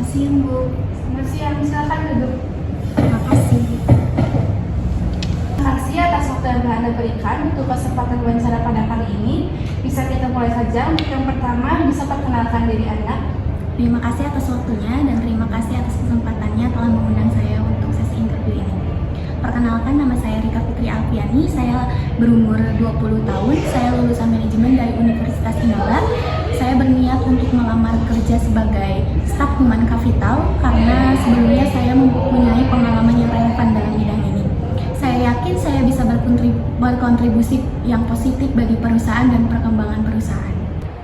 siang, Bu. Selamat siang, silakan duduk. Terima kasih. Terima kasih atas waktu yang telah Anda berikan untuk kesempatan wawancara pada kali ini. Bisa kita mulai saja. Untuk yang pertama, bisa perkenalkan diri Anda. Terima kasih atas waktunya dan terima kasih atas kesempatannya telah mengundang saya untuk sesi interview ini. Perkenalkan, nama saya Rika Fitri Alfiani, saya berumur 20 tahun, saya lulusan manajemen dari Universitas Indonesia. Saya berniat untuk melamar kerja sebagai staf human capital karena sebelumnya saya mempunyai pengalaman yang relevan dalam bidang ini. Saya yakin saya bisa berkontribusi yang positif bagi perusahaan dan perkembangan perusahaan.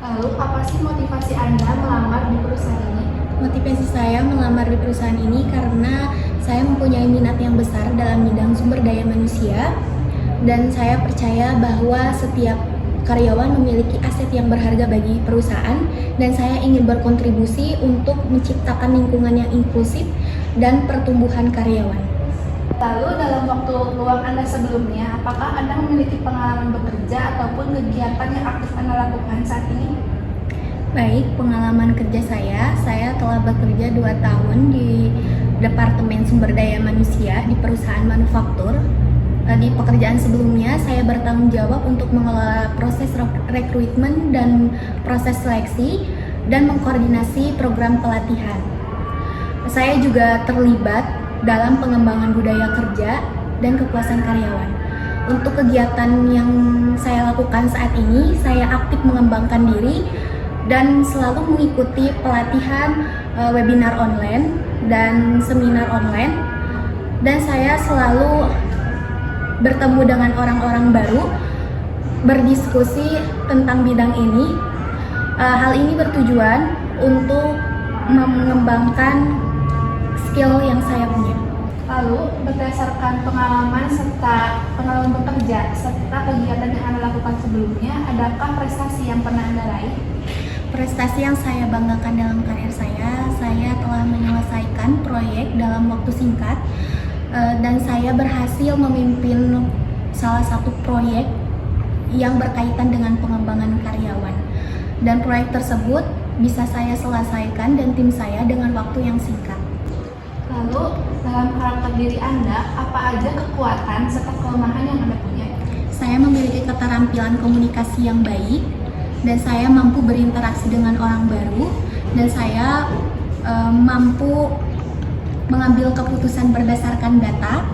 Lalu, apa sih motivasi Anda melamar di perusahaan ini? Motivasi saya melamar di perusahaan ini karena saya mempunyai minat yang besar dalam bidang sumber daya manusia dan saya percaya bahwa setiap karyawan memiliki aset yang berharga bagi perusahaan dan saya ingin berkontribusi untuk menciptakan lingkungan yang inklusif dan pertumbuhan karyawan. Lalu, dalam waktu luang Anda sebelumnya, apakah Anda memiliki pengalaman bekerja ataupun kegiatan yang aktif Anda lakukan saat ini? Baik, pengalaman kerja saya telah bekerja 2 tahun di Departemen Sumber Daya Manusia di perusahaan manufaktur. Di pekerjaan sebelumnya, saya bertanggung jawab untuk mengelola proses rekrutmen dan proses seleksi dan mengkoordinasi program pelatihan. Saya juga terlibat dalam pengembangan budaya kerja dan kepuasan karyawan. Untuk kegiatan yang saya lakukan saat ini, saya aktif mengembangkan diri dan selalu mengikuti pelatihan webinar online dan seminar online, dan saya selalu bertemu dengan orang-orang baru, berdiskusi tentang bidang ini. Hal ini bertujuan untuk mengembangkan skill yang saya punya. Lalu, berdasarkan pengalaman bekerja serta kegiatan yang Anda lakukan sebelumnya, adakah prestasi yang pernah Anda raih? Prestasi yang saya banggakan dalam karir saya telah menyelesaikan proyek dalam waktu singkat dan saya berhasil memimpin salah satu proyek yang berkaitan dengan pengembangan karyawan. Dan proyek tersebut bisa saya selesaikan dan tim saya dengan waktu yang singkat. Lalu, dalam karakter diri Anda, apa aja kekuatan serta kelemahan yang Anda punya? Saya memiliki keterampilan komunikasi yang baik, dan saya mampu berinteraksi dengan orang baru, dan saya mampu mengambil keputusan berdasarkan data,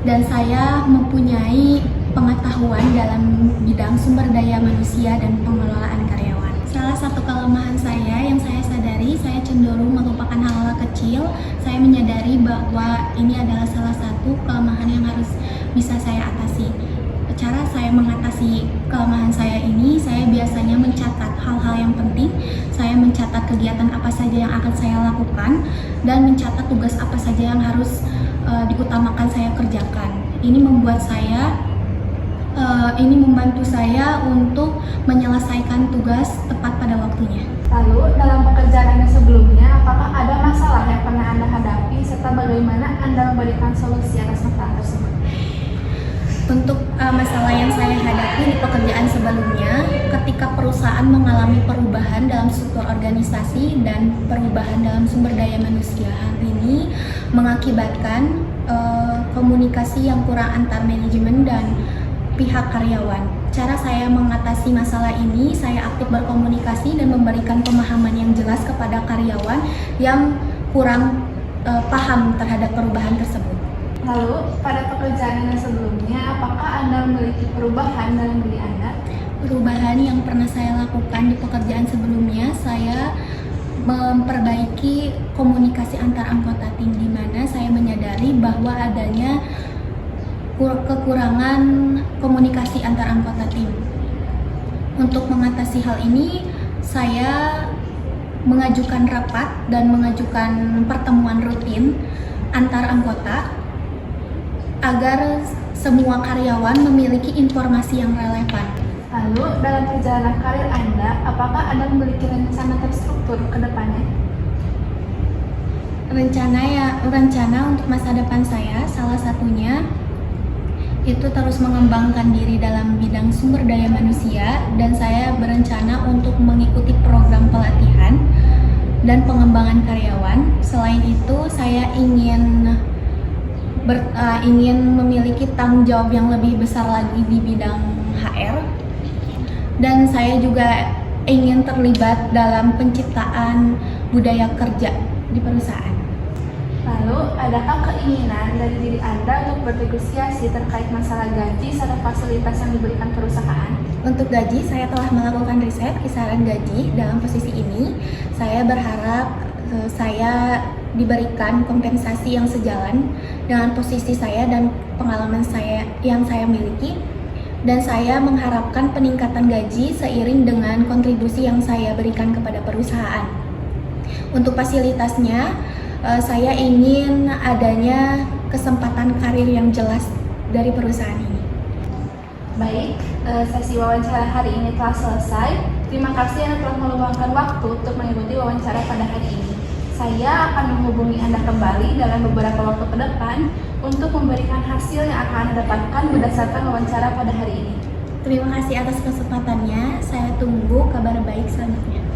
dan saya mempunyai pengetahuan dalam bidang sumber daya manusia dan pengelolaan karyawan. Salah satu kelemahan saya yang saya sadari, saya cenderung melupakan hal-hal kecil. Saya menyadari bahwa ini adalah salah satu kelemahan yang harus bisa saya atasi. Cara saya mengatasi kelemahan saya ini, saya biasanya mencatat hal-hal yang penting. Saya mencatat kegiatan apa saja yang akan saya lakukan dan mencatat tugas apa saja yang harus diutamakan saya kerjakan. Ini membantu saya untuk menyelesaikan tugas tepat pada waktunya. Lalu, dalam pekerjaan Anda sebelumnya, apakah ada masalah yang pernah Anda hadapi serta bagaimana Anda memberikan solusi atas masalah tersebut? Untuk masalah yang saya hadapi di pekerjaan sebelumnya, ketika perusahaan mengalami perubahan dalam struktur organisasi dan perubahan dalam sumber daya manusia, hal ini mengakibatkan komunikasi yang kurang antar manajemen dan pihak karyawan. Cara saya mengatasi masalah ini, saya aktif berkomunikasi dan memberikan pemahaman yang jelas kepada karyawan yang kurang paham terhadap perubahan tersebut. Lalu, pada pekerjaan Anda sebelumnya, apakah Anda memiliki perubahan dalam diri Anda? Perubahan yang pernah saya lakukan di pekerjaan sebelumnya, saya memperbaiki komunikasi antar anggota tim, di mana saya menyadari bahwa adanya kekurangan komunikasi antar anggota tim. Untuk mengatasi hal ini, saya mengajukan rapat dan mengajukan pertemuan rutin antar anggota agar semua karyawan memiliki informasi yang relevan. Lalu, dalam perjalanan karir Anda, apakah Anda memiliki rencana terstruktur ke depannya? Rencana untuk masa depan saya, salah satunya itu terus mengembangkan diri dalam bidang sumber daya manusia, dan saya berencana untuk mengikuti program pelatihan dan pengembangan karyawan. Selain itu, saya ingin memiliki tanggung jawab yang lebih besar lagi di bidang HR, dan saya juga ingin terlibat dalam penciptaan budaya kerja di perusahaan. Lalu, adakah keinginan dari diri Anda untuk bernegosiasi terkait masalah gaji serta fasilitas yang diberikan perusahaan? Untuk gaji, saya telah melakukan riset kisaran gaji. Dalam posisi ini, saya berharap saya diberikan kompensasi yang sejalan dengan posisi saya dan pengalaman saya yang saya miliki, dan saya mengharapkan peningkatan gaji seiring dengan kontribusi yang saya berikan kepada perusahaan. Untuk fasilitasnya, saya ingin adanya kesempatan karir yang jelas dari perusahaan ini. Baik, sesi wawancara hari ini telah selesai. Terima kasih Anda telah meluangkan waktu untuk mengikuti wawancara pada hari ini. Saya akan menghubungi Anda kembali dalam beberapa waktu ke depan untuk memberikan hasil yang akan Anda dapatkan berdasarkan wawancara pada hari ini. Terima kasih atas kesempatannya. Saya tunggu kabar baik selanjutnya.